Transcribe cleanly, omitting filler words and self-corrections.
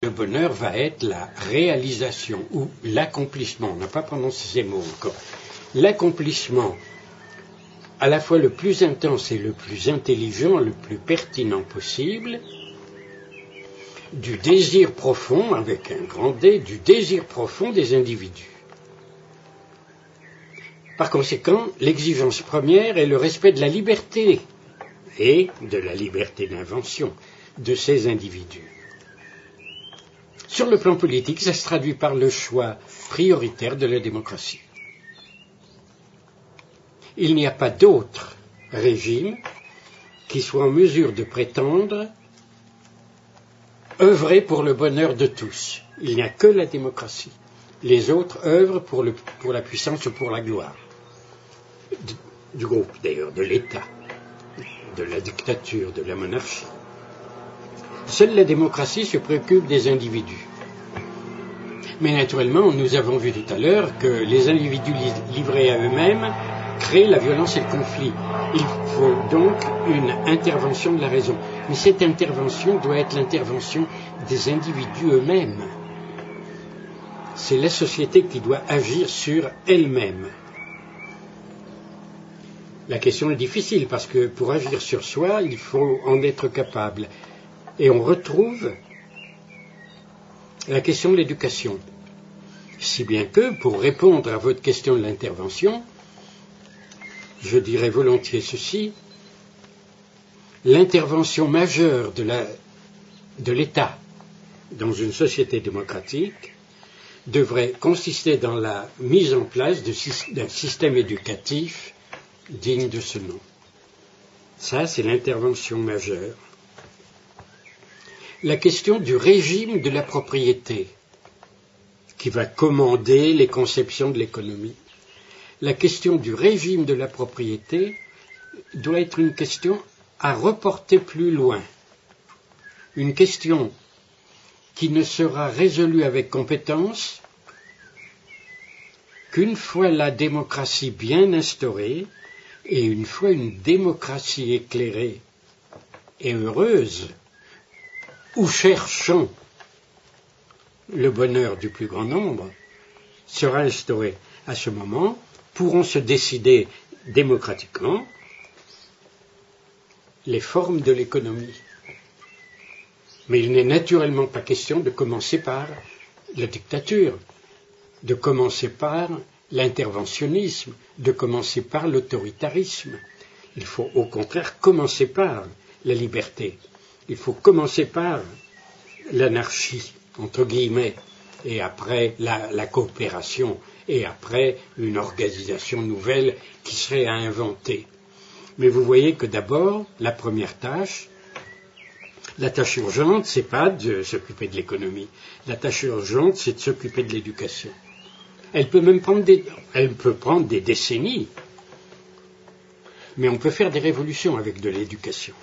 Le bonheur va être la réalisation ou l'accomplissement, on n'a pas prononcé ces mots encore, l'accomplissement à la fois le plus intense et le plus intelligent, le plus pertinent possible, du désir profond, avec un grand D, du désir profond des individus. Par conséquent, l'exigence première est le respect de la liberté et de la liberté d'invention de ces individus. Sur le plan politique, ça se traduit par le choix prioritaire de la démocratie. Il n'y a pas d'autre régime qui soit en mesure de prétendre œuvrer pour le bonheur de tous. Il n'y a que la démocratie. Les autres œuvrent pour la puissance ou pour la gloire. Du groupe, d'ailleurs, de l'État, de la dictature, de la monarchie. Seule la démocratie se préoccupe des individus. Mais naturellement, nous avons vu tout à l'heure que les individus livrés à eux-mêmes créent la violence et le conflit. Il faut donc une intervention de la raison. Mais cette intervention doit être l'intervention des individus eux-mêmes. C'est la société qui doit agir sur elle-même. La question est difficile parce que pour agir sur soi, il faut en être capable. Et on retrouve la question de l'éducation. Si bien que, pour répondre à votre question de l'intervention, je dirais volontiers ceci, l'intervention majeure de l'État dans une société démocratique devrait consister dans la mise en place d'un système éducatif digne de ce nom. Ça, c'est l'intervention majeure. La question du régime de la propriété, qui va commander les conceptions de l'économie. La question du régime de la propriété doit être une question à reporter plus loin. Une question qui ne sera résolue avec compétence qu'une fois la démocratie bien instaurée et une fois une démocratie éclairée et heureuse, ou cherchant le bonheur du plus grand nombre, sera instaurée. À ce moment, pourront se décider démocratiquement les formes de l'économie. Mais il n'est naturellement pas question de commencer par la dictature, de commencer par l'interventionnisme, de commencer par l'autoritarisme. Il faut au contraire commencer par la liberté. Il faut commencer par l'anarchie, entre guillemets, et après la coopération, et après une organisation nouvelle qui serait à inventer. Mais vous voyez que d'abord, la première tâche, la tâche urgente, c'est pas de s'occuper de l'économie. La tâche urgente, c'est de s'occuper de l'éducation. Elle peut même prendre des décennies. Mais on peut faire des révolutions avec de l'éducation.